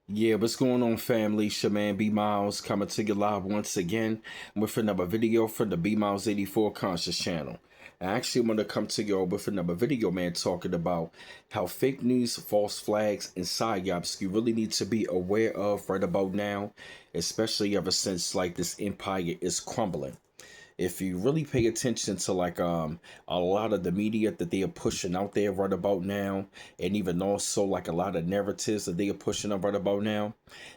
Yeah, what's going on, family? It's your man B Miles coming to you live once again with another video from the B Miles 84 Conscious channel. I actually want to come to you with another video, man, talking about how fake news, false flags, and psyops you really need to be aware of right about now, especially ever since like this empire is crumbling. If you really pay attention to like a lot of the media that they are pushing out there right about now, and even also like a lot of narratives that they are pushing up right about now,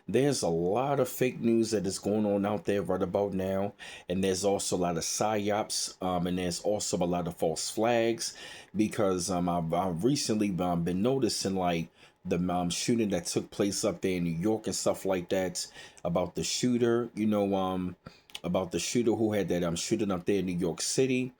there's a lot of fake news that is going on out there right about now, and there's also a lot of psyops, and there's also a lot of false flags, because I've recently been noticing like the shooting that took place up there in New York and stuff like that, about the shooter, about the shooter who had that shooting up there in New York City.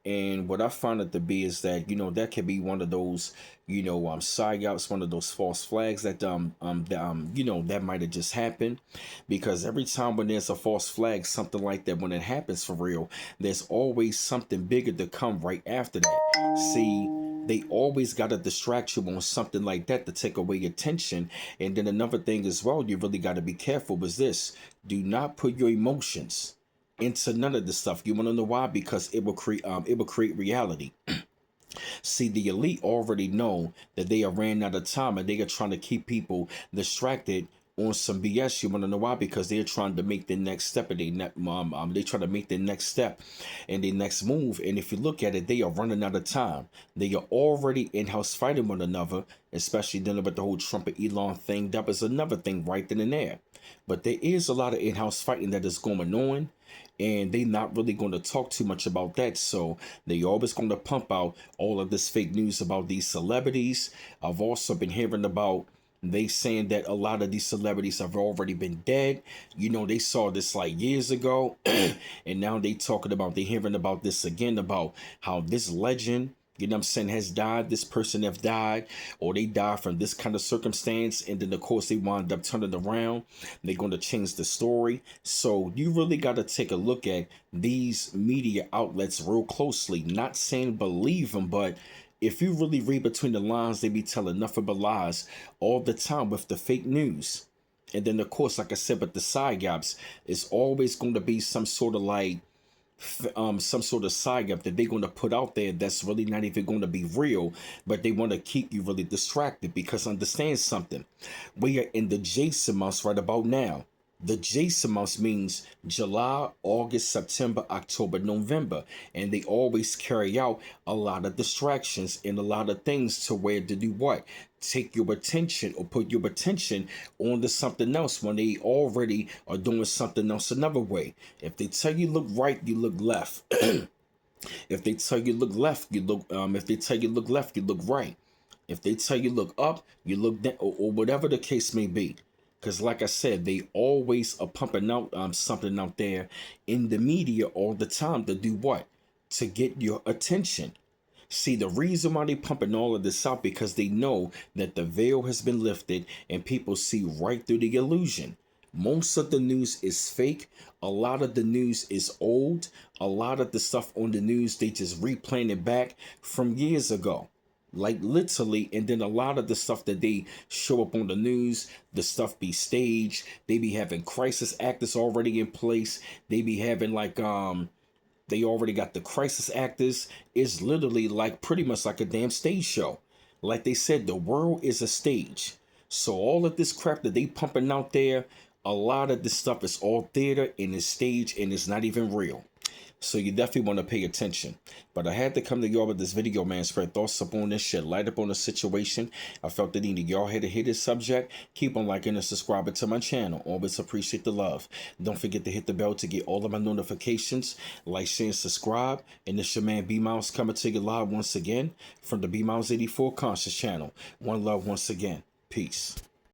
And what I found it to be is that, that could be one of those, psyops, one of those false flags that might have just happened. Because every time when there's a false flag, something like that, when it happens for real, there's always something bigger to come right after that. See, they always got to distract you on something like that to take away attention. And then another thing as well, you really got to be careful was this: do not put your emotions into none of this stuff. You want to know why? Because it will create reality. See, the elite already know that they are ran out of time and they are trying to keep people distracted on some BS. You want to know why? Because they're trying to make the next step, and they try to make the next step and the next move. And if you look at it, they are running out of time. They are already in-house fighting one another, especially dealing with the whole Trump and Elon thing. That was another thing right then and there. But there is a lot of in-house fighting that is going on, and they not really going to talk too much about that. So they always going to pump out all of this fake news about these celebrities. I've also been hearing about they saying that a lot of these celebrities have already been dead. They saw this like years ago, and now they hearing about this again, about how this legend, I'm saying, has died. This person have died, or they died from this kind of circumstance, and then of course they wind up turning around. They're going to change the story. So you really got to take a look at these media outlets real closely. Not saying believe them, but if you really read between the lines, they be telling nothing but lies all the time with the fake news. And then of course, like I said, with the psyops, it's always going to be some sort of like some sort of psyop that they're going to put out there that's really not even going to be real, but they want to keep you really distracted. Because understand something, we are in the Jason months right about now. The Jason months means July, August, September, October, November. And they always carry out a lot of distractions and a lot of things to where to do what? Take your attention or put your attention onto something else when they already are doing something else another way. If they tell you look right, you look left. If they tell you look left, you look if they tell you look left, you look right. If they tell you look up, you look down, or whatever the case may be. Because like I said, they always are pumping out something out there in the media all the time to do what? To get your attention. See, the reason why they pumping all of this out, because they know that the veil has been lifted and people see right through the illusion. Most of the news is fake. A lot of the news is old. A lot of the stuff on the news, they just replaying it back from years ago. Like literally. And then a lot of the stuff that they show up on the news, the stuff be staged. They be having crisis actors already in place. They be having like they already got the crisis actors. It's literally like pretty much like a damn stage show. Like they said, the world is a stage. So all of this crap that they pumping out there, a lot of this stuff is all theater and it's stage and it's not even real. So you definitely want to pay attention. But I had to come to y'all with this video, man. Spread thoughts up on this shit. Light up on the situation. I felt the need to y'all had to hit this subject. Keep on liking and subscribing to my channel. Always appreciate the love. Don't forget to hit the bell to get all of my notifications. Like, share, and subscribe. And this your man B Miles coming to you live once again from the B Miles 84 Conscious channel. One love once again. Peace.